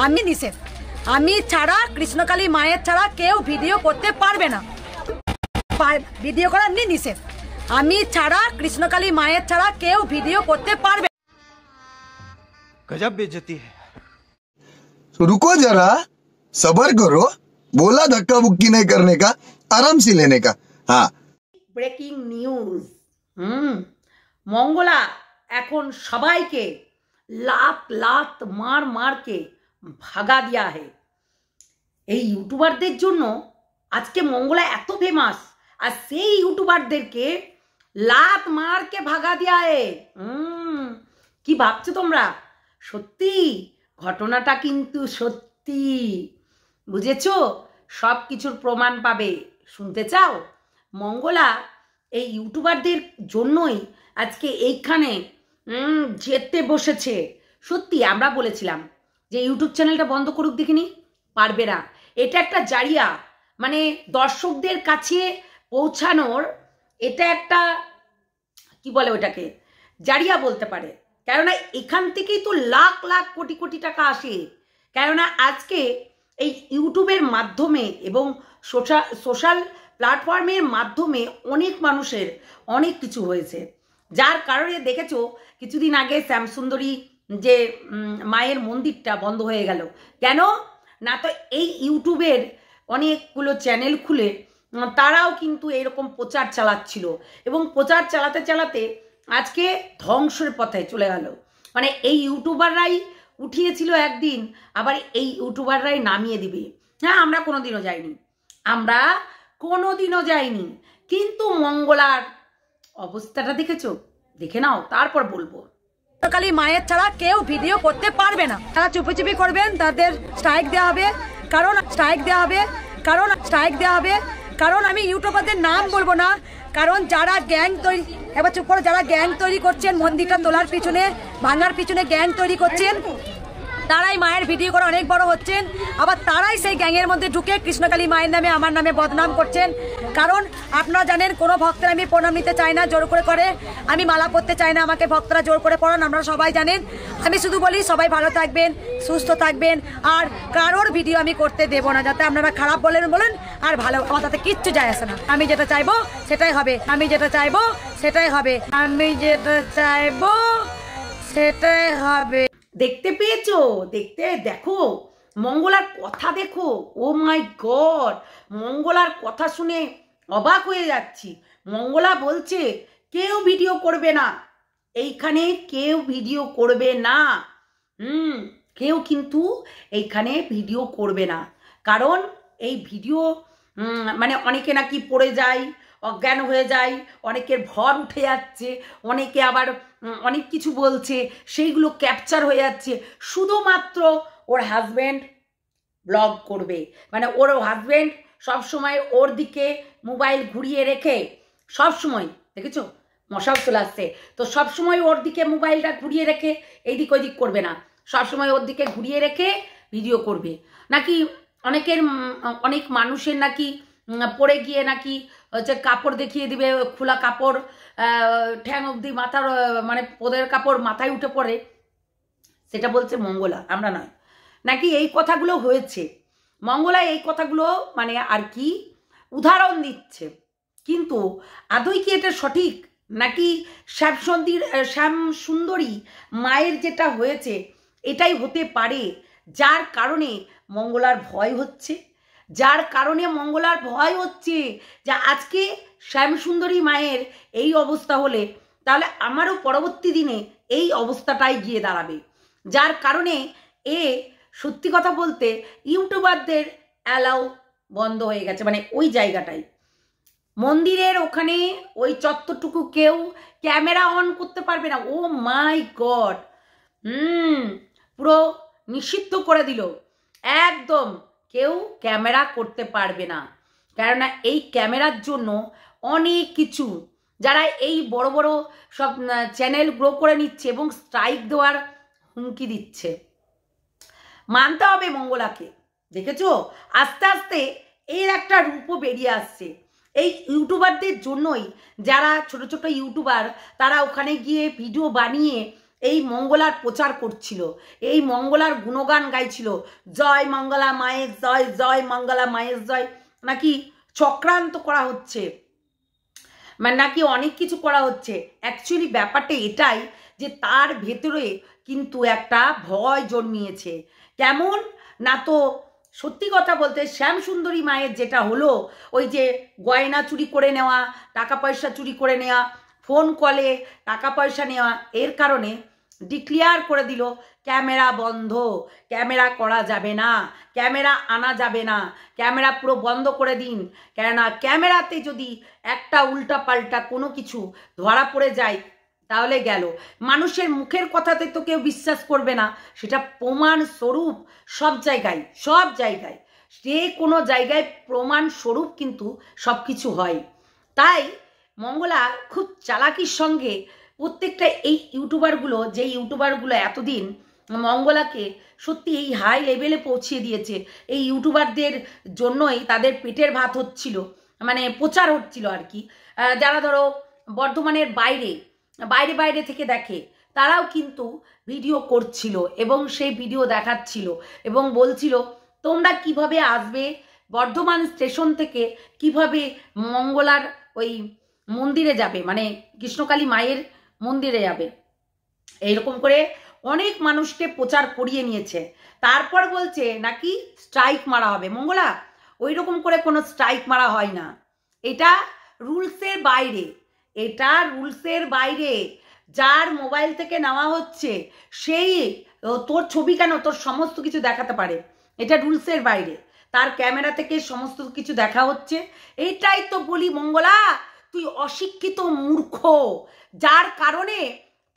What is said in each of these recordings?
আমি নিষেধ, আমি ছাড়া কৃষ্ণকালী মায়ের ছাড়া কেউ ভিডিও করতে পারবে না। ভিডিও করা এমনি নিষেধ, আমি ছাড়া কৃষ্ণকালী মায়ের ছাড়া কেউ ভিডিও করতে পারবে। गजब बेइज्जती है। रुको जरा, सबर करो, बोला धक्का बुक्की नहीं करने का, आराम से लेने का। हाँ, ব্রেকিং নিউজ। মঙ্গলা এখন সবাইকে লাত লাত মার মারকে ভাগা দিয়া হে। এই ইউটিউবারদের জন্য আজকে মঙ্গলা এত ফেমাস, আর সেই ইউটিউবারদেরকে লাত মারকে ভাগা দিয়া হে। কি ভাবছো তোমরা? সত্যি ঘটনাটা কিন্তু সত্যি, বুঝেছো? সব কিছুর প্রমাণ পাবে। শুনতে চাও? মঙ্গলা এই ইউটিউবারদের জন্যই আজকে এইখানে যেতে বসেছে। সত্যি আমরা বলেছিলাম যে ইউটিউব চ্যানেলটা বন্ধ করুক, দেখিনি, পারবে না। এটা একটা জারিয়া, মানে দর্শকদের কাছে পৌঁছানোর এটা একটা কি বলে ওটাকে, জারিয়া বলতে পারে। কেননা এখান থেকেই তো লাখ লাখ কোটি কোটি টাকা আসে। কেননা আজকে এই ইউটিউবের মাধ্যমে এবং সোশ্যাল প্ল্যাটফর্মের মাধ্যমে অনেক মানুষের অনেক কিছু হয়েছে, যার কারণে দেখেছো কিছুদিন আগে শ্যামসুন্দরী যে মায়ের মন্দিরটা বন্ধ হয়ে গেল। কেন না? তো এই ইউটিউবের অনেকগুলো চ্যানেল খুলে তারাও কিন্তু এরকম প্রচার চালাচ্ছিল, এবং প্রচার চালাতে চালাতে আজকে ধ্বংসের পথে চলে গেল। মানে এই ইউটিউবাররাই উঠিয়েছিল একদিন, আবার এই ইউটিউবাররাই নামিয়ে দিবে। হ্যাঁ, আমরা কোনোদিনও যাইনি, আমরা কোনোদিনও যাইনি, কিন্তু মঙ্গলার অবস্থাটা দেখেছো? দেখে নাও, তারপর বলবো। কৃষ্ণকালী মায়ের ছাড়া কেউ ভিডিও করতে পারবে না। তারা চুপি চুপি করবেন, তাদের স্ট্রাইক দেওয়া হবে। কারণ আমি ইউটিউবারদের নাম বলবো না, কারণ যারা গ্যাং তৈরি, এবার চুপ করো, যারা গ্যাং তৈরি করছেন মন্দিরটা তোলার পিছনে, ভাঙার পিছনে গ্যাং তৈরি করছেন, তারাই মায়ের ভিডিও করে অনেক বড় হচ্ছেন। আবার তারাই সেই গ্যাংয়ের মধ্যে ঢুকে কৃষ্ণকালী মায়ের নামে আমার নামে বদনাম করছেন। কারণ আপনারা জানেন, কোনো ভক্তের আমি প্রণাম নিতে চাই না, জোর করে আমি মালা পরতে চাই না, আমাকে ভক্তরা জোর করে পড়ান, আপনারা সবাই জানেন। আমি শুধু বলি সবাই ভালো থাকবেন, সুস্থ থাকবেন, আর কারোর ভিডিও আমি করতে দেবো না। যাতে আপনারা খারাপ বলেন আর ভালো, আমার তাতে কিচ্ছু যায় আসে না। আমি যেটা চাইবো সেটাই হবে, আমি যেটা চাইবো সেটাই হবে। দেখতে পেয়েছো? দেখো মঙ্গলার কথা, দেখো। ও মাই গড, মঙ্গলার কথা শুনে অবাক হয়ে যাচ্ছি। মঙ্গলা বলছে কেউ ভিডিও করবে না, এইখানে কেউ ভিডিও করবে না। কেউ কিন্তু এইখানে ভিডিও করবে না, কারণ এই ভিডিও মানে অনেকে নাকি পড়ে যায়, অজ্ঞান হয়ে যায়, অনেকের ভর উঠে যাচ্ছে, অনেকে আবার অনেক কিছু বলছে, সেইগুলো ক্যাপচার হয়ে যাচ্ছে। শুধুমাত্র ওর হাজব্যান্ড ব্লগ করবে, মানে ওর হাজব্যান্ড সবসময় ওর দিকে মোবাইল ঘুরিয়ে রেখে, সবসময় দেখেছো মশাও চলে আসছে, তো সবসময় ওর দিকে মোবাইলটা ঘুরিয়ে রেখে এইদিক ওইদিক করবে না, সবসময় ওর দিকে ঘুরিয়ে রেখে ভিডিও করবে। নাকি অনেক মানুষের নাকি পড়ে গিয়ে নাকি হচ্ছে কাপড় দেখিয়ে দিবে, খোলা কাপড়, ঠ্যাং অবধি মাথার, মানে পোদের কাপড় মাথায় উঠে পড়ে, সেটা বলছে মঙ্গলা, আমরা নয়। নাকি এই কথাগুলো হয়েছে, মঙ্গলা এই কথাগুলো মানে আর কি উদাহরণ দিচ্ছে। কিন্তু আদৌ কি এটা সঠিক, নাকি শ্যামসুন্দরী মায়ের যেটা হয়েছে এটাই হতে পারে, যার কারণে মঙ্গলার ভয় হচ্ছে, যে আজকে শ্যামসুন্দরী মায়ের এই অবস্থা হলে তাহলে আমারও পরবর্তী দিনে এই অবস্থাটাই গিয়ে দাঁড়াবে, যার কারণে সত্যি কথা বলতে ইউটিউবারদের অ্যালাউ বন্ধ হয়ে গেছে। মানে ওই জায়গাটাই, মন্দিরের ওখানে ওই চত্বরটুকু কেউ ক্যামেরা অন করতে পারবে না। ও মাই গড, পুরো নিষিদ্ধ করে দিল, একদম কেউ ক্যামেরা করতে পারবে না। কেননা এই ক্যামেরার জন্য অনেক কিছু, যারা এই বড় বড় সব চ্যানেল গ্রো করে নিচ্ছে এবং স্ট্রাইক দেওয়ার হুমকি দিচ্ছে, মানতে হবে মঙ্গলাকে। দেখেছো আস্তে আস্তে এর একটা রূপও বেরিয়ে আসছে এই ইউটিউবারদের জন্যই। যারা ছোট ছোট ইউটিউবার, তারা ওখানে গিয়ে ভিডিও বানিয়ে এই মঙ্গলার প্রচার করছিল, এই মঙ্গলার গুণগান গাইছিল, জয় মঙ্গলা মায়ের জয়, জয় মঙ্গলা মায়ের জয়, নাকি চক্রান্ত করা হচ্ছে, মানে নাকি অনেক কিছু করা হচ্ছে। অ্যাকচুয়ালি ব্যাপারটা এটাই যে তার ভেতরে কিন্তু একটা ভয় জন্মিয়েছে। কেমন না, তো সত্যি কথা বলতে শ্যামসুন্দরী মায়ের যেটা হলো, ওই যে গয়না চুরি করে নেওয়া, টাকা পয়সা চুরি করে নেওয়া, ফোন কলে টাকা পয়সা নেওয়া, এর কারণে ডিক্লেয়ার করে দিল ক্যামেরা বন্ধ, ক্যামেরা করা যাবে না, ক্যামেরা আনা যাবে না, ক্যামেরা পুরো বন্ধ করে দিন। কেননা ক্যামেরাতে যদি একটা উল্টা পাল্টা কোনো কিছু ধরা পড়ে যায় তাহলে গেল। মানুষের মুখের কথাতে তো কেউ বিশ্বাস করবে না, সেটা প্রমাণ স্বরূপ সব জায়গায়, সব জায়গায়, যে কোনো জায়গায় প্রমাণ স্বরূপ কিন্তু সব কিছু হয়। তাই মঙ্গলা খুব চালাকির সঙ্গে প্রত্যেকটা এই ইউটিউবারগুলো, যে ইউটিউবারগুলো এতদিন মঙ্গলাকে সত্যি এই হাই লেভেলে পৌঁছিয়ে দিয়েছে, এই ইউটিউবারদের জন্যই তাদের পেটের ভাত হচ্ছিল, মানে প্রচার হচ্ছিল আর কি। যারা ধরো বর্ধমানের বাইরে বাইরে বাইরে থেকে দেখে, তারাও কিন্তু ভিডিও করছিল এবং সেই ভিডিও দেখাচ্ছিল এবং বলছিল তোমরা কিভাবে আসবে বর্ধমান স্টেশন থেকে, কিভাবে মঙ্গলার ওই মন্দিরে যাবে, মানে কৃষ্ণকালী মায়ের মন্দিরে যাবে, এইরকম করে অনেক মানুষকে প্রচার করিয়ে নিয়েছে। তারপর বলছে নাকি স্ট্রাইক মারা হবে। মঙ্গলা, ওই রকম করে কোনো স্ট্রাইক মারা হয় না, এটা রুলসের বাইরে, এটা রুলসের বাইরে। যার মোবাইল থেকে নেওয়া হচ্ছে সেই তোর ছবি কেন, তোর সমস্ত কিছু দেখাতে পারে, এটা রুলসের বাইরে, তার ক্যামেরা থেকে সমস্ত কিছু দেখা হচ্ছে। এইটাই তো বলি মঙ্গলা, তুই অশিক্ষিত মূর্খ, যার কারণে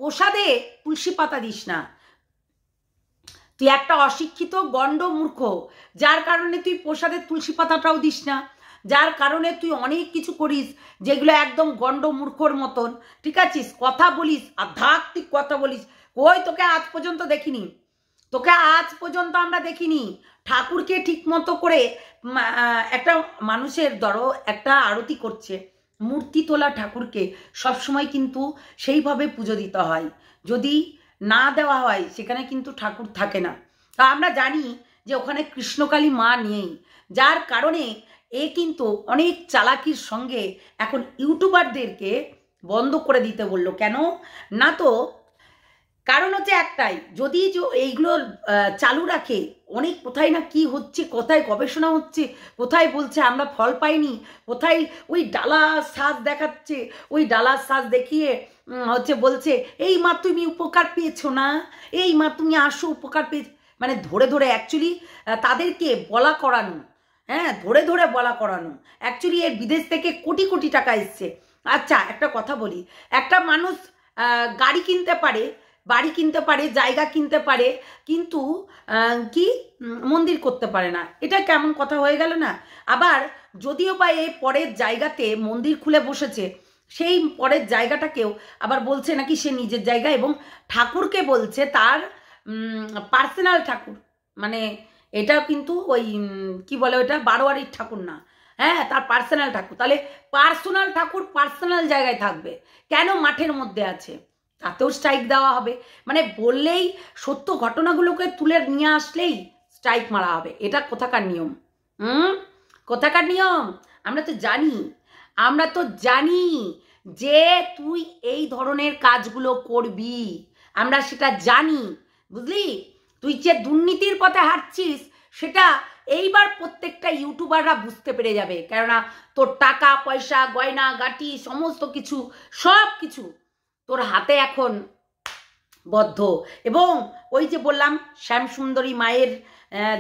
প্রসাদে তুলসী পাতা দিস না। তুই একটা অশিক্ষিত গণ্ড মূর্খ, যার কারণে তুই প্রসাদের তুলসী পাতাটাও দিস না, যার কারণে তুই অনেক কিছু করিস যেগুলো একদম গণ্ড মূর্খর মতন, ঠিক আছিস, কথা বলিস, আধ্যাত্মিক কথা বলিস। কই তোকে আজ পর্যন্ত দেখিনি, তোকে আজ পর্যন্ত আমরা দেখিনি ঠাকুরকে ঠিক মতো করে একটা মানুষের ধরো একটা আরতি করছে, মূর্তি তোলা ঠাকুরকে সবসময় কিন্তু সেইভাবে পুজো দিতে হয়, যদি না দেওয়া হয় সেখানে কিন্তু ঠাকুর থাকে না। তা আমরা জানি যে ওখানে কৃষ্ণকালী মা নেই, যার কারণে এ কিন্তু অনেক চালাকির সঙ্গে এখন ইউটিউবারদেরকে বন্ধ করে দিতে বললো। কেন না, তো কারণ হচ্ছে একটাই, যদি এইগুলো চালু রাখে, অনেক কোথায় না কি হচ্ছে, কোথায় গবেষণা হচ্ছে, কোথায় বলছে আমরা ফল পাইনি, কোথায় ওই ডালা সাজ দেখাচ্ছে, ওই ডালা সাজ দেখিয়ে হচ্ছে বলছে এই মা তুমি উপকার পেয়েছো না, এই মা তুমি আসো উপকার পেয়েছো, মানে ধরে ধরে অ্যাকচুয়ালি তাদেরকে বলা করানো, হ্যাঁ ধরে ধরে বলা করানো। অ্যাকচুয়ালি এর বিদেশ থেকে কোটি কোটি টাকা এসছে। আচ্ছা একটা কথা বলি, একটা মানুষ গাড়ি কিনতে পারে, বাড়ি কিনতে পারে, জায়গা কিনতে পারে, কিন্তু কি মন্দির করতে পারে না, এটা কেমন কথা হয়ে গেল না? আবার যদিও বা এই পরের জায়গাতে মন্দির খুলে বসেছে, সেই পরের জায়গাটাকেও আবার বলছে নাকি সে নিজের জায়গা, এবং ঠাকুরকে বলছে তার পার্সোনাল ঠাকুর, মানে এটা কিন্তু ওই কি বলে ওটা বারোয়ারির ঠাকুর না, হ্যাঁ তার পার্সোনাল ঠাকুর। তাহলে পার্সোনাল ঠাকুর পার্সোনাল জায়গায় থাকবে কেন, মাঠের মধ্যে আছে, তাতেও স্ট্রাইক দেওয়া হবে। মানে বললেই সত্য ঘটনাগুলোকে তুলে নিয়ে আসলেই স্ট্রাইক মারা হবে, এটা কোথাকার নিয়ম? কোথাকার নিয়ম? আমরা তো জানি, আমরা তো জানি যে তুই এই ধরনের কাজগুলো করবি, আমরা সেটা জানি, বুঝলি? তুই যে দুর্নীতির পথে হাঁটছিস সেটা এইবার প্রত্যেকটা ইউটিউবাররা বুঝতে পেরে যাবে, কেননা তোর টাকা পয়সা গয়না গাটি সমস্ত কিছু, সব কিছু তোর হাতে এখন বদ্ধ। এবং ওই যে বললাম শ্যামসুন্দরী মায়ের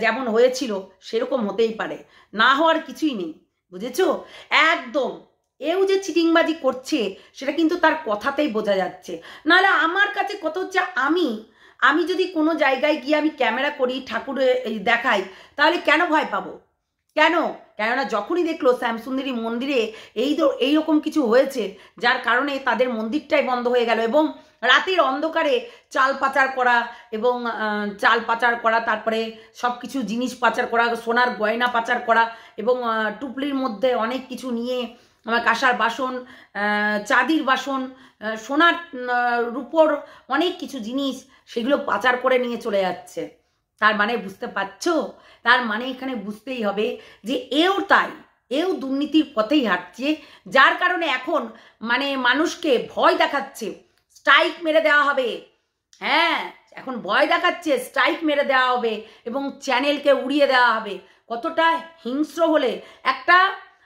যেমন হয়েছিল সেরকম হতেই পারে, না হওয়ার কিছুই নেই, বুঝেছো? একদম এও যে চিটিংবাজি করছে সেটা কিন্তু তার কথাতেই বোঝা যাচ্ছে। নাহলে আমার কাছে কত হচ্ছে, আমি যদি কোনো জায়গায় গিয়ে আমি ক্যামেরা করি, ঠাকুর দেখাই, তাহলে কেন ভয় পাবো? কেন? কেননা যখনই দেখলো শ্যামসুন্দরী মন্দিরে এইরকম কিছু হয়েছে, যার কারণে তাদের মন্দিরটাই বন্ধ হয়ে গেল, এবং রাতের অন্ধকারে চাল পাচার করা, এবং চাল পাচার করা, তারপরে সব কিছু জিনিস পাচার করা, সোনার গয়না পাচার করা, এবং টুপলির মধ্যে অনেক কিছু নিয়ে আমার কাঁসার বাসন, চাঁদির বাসন, সোনার রূপোর অনেক কিছু জিনিস সেগুলো পাচার করে নিয়ে চলে যাচ্ছে। তার মানে বুঝতে পারছো? তার মানে এখানে বুঝতেই হবে যে এও তাই, এও দুর্নীতির পথেই হাঁটছে, যার কারণে এখন মানে মানুষকে ভয় দেখাচ্ছে স্ট্রাইক মেরে দেওয়া হবে। হ্যাঁ, এখন ভয় দেখাচ্ছে স্ট্রাইক মেরে দেওয়া হবে এবং চ্যানেলকে উড়িয়ে দেওয়া হবে। কতটা হিংস্র হলে একটা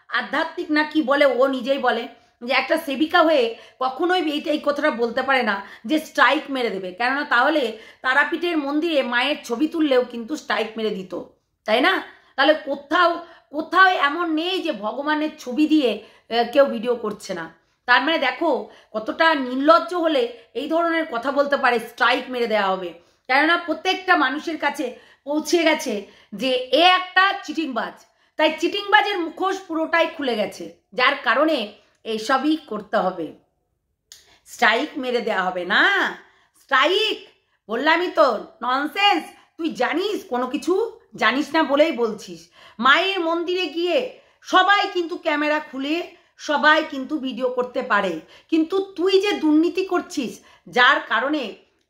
আধ্যাত্মিক না কি বলে, ও নিজেই বলে যে একটা সেবিকা হয়ে কখনোই এই কথাটা বলতে পারে না যে স্ট্রাইক মেরে দেবে, কেননা তাহলে তারাপীঠের মন্দিরে মায়ের ছবি তুললেও কিন্তু স্ট্রাইক মেরে দিত, তাই না? তাহলে কোথাও এমন নেই যে ভগবানের ছবি দিয়ে কেউ ভিডিও করছে না। তার মানে দেখো কতটা নির্লজ্জ হলে এই ধরনের কথা বলতে পারে স্ট্রাইক মেরে দেওয়া হবে। কেননা প্রত্যেকটা মানুষের কাছে পৌঁছে গেছে যে এ একটা চিটিংবাজ, তাই চিটিংবাজের মুখোশ পুরোটাই খুলে গেছে, যার কারণে এইসবই করতে হবে। স্ট্রাইক মেরে দেওয়া হবে না, স্ট্রাইক বললামই তো, ননসেন্স। তুই জানিস কোনো কিছু? জানিস না বলেই বলছিস। মায়ের মন্দিরে গিয়ে সবাই কিন্তু ক্যামেরা খুলে সবাই কিন্তু ভিডিও করতে পারে, কিন্তু তুই যে দুর্নীতি করছিস, যার কারণে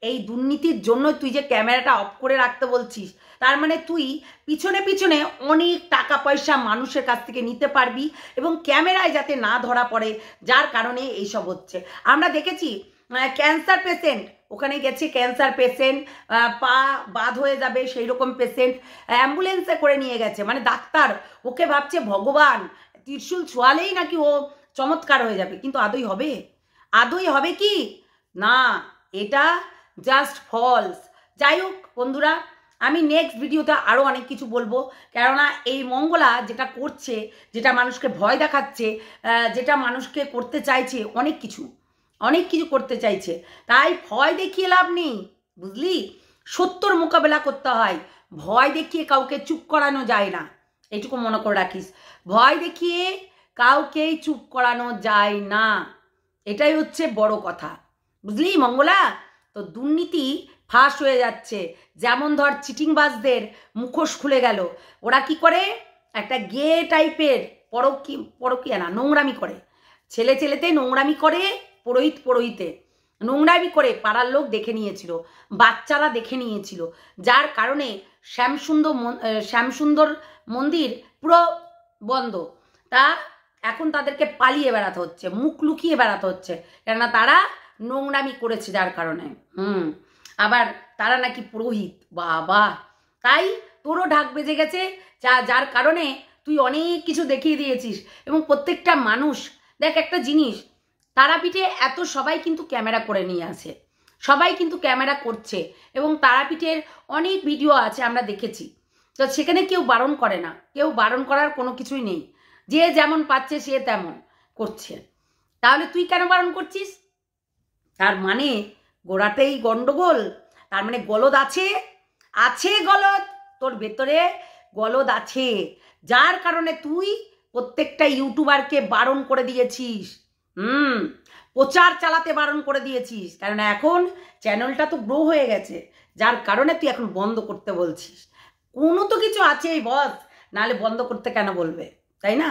এই দুর্নীতির জন্য তুই যে ক্যামেরাটা অফ করে রাখতে বলছিস, তার মানে তুই পিছনে পিছনে অনেক টাকা পয়সা মানুষের কাছ থেকে নিতে পারবি এবং ক্যামেরায় যাতে না ধরা পড়ে, যার কারণে এইসব হচ্ছে। আমরা দেখেছি ক্যান্সার পেশেন্ট, ওখানে গেছে ক্যান্সার পেশেন্ট, পা বাদ হয়ে যাবে সেই রকম পেশেন্ট অ্যাম্বুলেন্সে করে নিয়ে গেছে, মানে ডাক্তার ওকে ভাবছে ভগবান, ত্রিশূল ছোঁয়ালেই নাকি ও চমৎকার হয়ে যাবে, কিন্তু আদৌ হবে? আদৌ হবে কি না, এটা জাস্ট ফলস। যাই হোক বন্ধুরা, আমি নেক্সট ভিডিওতে আরও অনেক কিছু বলবো, কেননা এই মঙ্গলা যেটা করছে, যেটা মানুষকে ভয় দেখাচ্ছে, যেটা মানুষকে করতে চাইছে অনেক কিছু করতে চাইছে, তাই ভয় দেখিয়ে লাভ নেই, বুঝলি? সত্যর মোকাবেলা করতে হয়, ভয় দেখিয়ে কাউকে চুপ করানো যায় না, এইটুকু মনে করে রাখিস। ভয় দেখিয়ে কাউকেই চুপ করানো যায় না, এটাই হচ্ছে বড় কথা, বুঝলি মঙ্গলা? তো দুর্নীতি ফাঁস হয়ে যাচ্ছে, যেমন ধর চিটিংবাজদের মুখোশ খুলে গেল। ওরা কি করে? একটা গে টাইপের পরকীয়া না, নোংরামি করে, ছেলেতে নোংরামি করে, পুরোহিতে নোংরামি করে, পাড়ার লোক দেখে নিয়েছিল, বাচ্চারা দেখে নিয়েছিল, যার কারণে শ্যামসুন্দর মন্দির পুরো বন্ধ। তা এখন তাদেরকে পালিয়ে বেড়াতে হচ্ছে, মুখ লুকিয়ে বেড়াতে হচ্ছে, কেননা তারা নোংরামি করেছে, যার কারণে। আবার তারা নাকি পুরোহিত, বাবা! তাই তোরও ঢাক বেজে গেছে, যার কারণে তুই অনেক কিছু দেখিয়ে দিয়েছিস। এবং প্রত্যেকটা মানুষ দেখ একটা জিনিস, তারাপীঠে এত সবাই কিন্তু ক্যামেরা করে নিয়ে আসে, সবাই কিন্তু ক্যামেরা করছে এবং তারাপীঠের অনেক ভিডিও আছে আমরা দেখেছি, তো সেখানে কেউ বারণ করে না, কেউ বারণ করার কোনো কিছুই নেই, যে যেমন পাচ্ছে সে তেমন করছে। তাহলে তুই কেন বারণ করছিস? তার মানে গোড়াতেই গন্ডগোল, তার মানে গলদ আছে গলদ, তোর ভেতরে গলদ আছে, যার কারণে তুই প্রত্যেকটা ইউটিউবারকে বারণ করে দিয়েছিস, প্রচার চালাতে বারণ করে দিয়েছিস, কারণ এখন চ্যানেলটা তো গ্রো হয়ে গেছে, যার কারণে তুই এখন বন্ধ করতে বলছিস। কোনো তো কিছু আছেই বস, নাহলে বন্ধ করতে কেন বলবে, তাই না?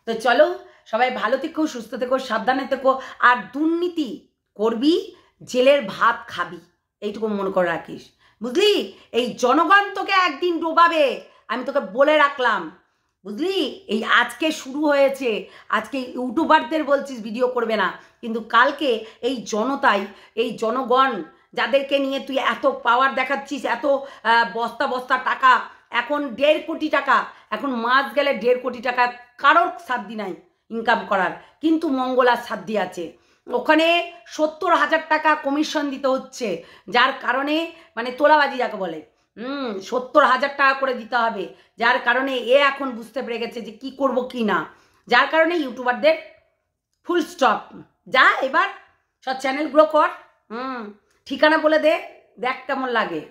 তো চলো, সবাই ভালো থেকো, সুস্থ থেকো, সাবধানে থেকো, আর দুর্নীতি করবি জেলের ভাত খাবি, এইটুকু মনে করে রাখিস, বুঝলি? এই জনগণ তোকে একদিন ডোবাবে, আমি তোকে বলে রাখলাম, বুঝলি? এই আজকে শুরু হয়েছে, আজকে ইউটিউবারদের বলছিস ভিডিও করবে না, কিন্তু কালকে এই জনতাই, এই জনগণ যাদেরকে নিয়ে তুই এত পাওয়ার দেখাচ্ছিস, এত বস্তা বস্তা টাকা, এখন 1.5 কোটি টাকা, এখন মাস গেলে 1.5 কোটি টাকা কারোর সাধ্য নাই ইনকাম করার, কিন্তু মঙ্গলার সাধ্য আছে। ওখানে 70,000 টাকা কমিশন দিতে হচ্ছে, যার কারণে মানে তোলাবাজি যাকে বলে, 70,000 টাকা করে দিতে হবে, যার কারণে এ এখন বুঝতে পেরে গেছে যে কি করব কি না, যার কারণে ইউটিউবারদের ফুল স্টপ। যা এবার সব চ্যানেল গ্রো কর, ঠিকানা বলে দেখ কেমন লাগে।